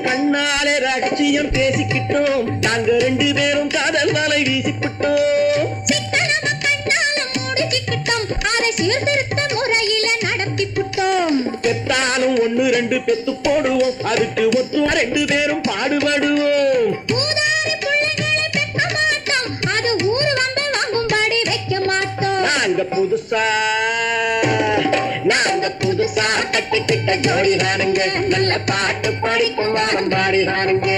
கண்ணாலே ரகசியம் பேசிக்கிட்டோம், நாங்க 2 பேரும் காதல் வலை வீசிக்கிட்டோம். சிக்கனமா கண்ணால முடிச்சுக்கிட்டோம், அதை சீர்திருத்த முறையில நடத்திவிட்டோம். பெத்தாலும் 1 2 பெத்து போடுவோம், அதுக்கு ஒத்து 2 பேரும் பாடுபடுவோம். ஊதாரி பிள்ளைகளை பெக்க மாட்டோம், அது ஊரு வந்து வாங்கும்படி வைக்க மாட்டோம். நாங்க புதுசா கட்டிக்கிட்ட ஜோடிதானுங்க, நல்ல பாட்டு படிக்கும் வாரம் பாடிதானுங்க.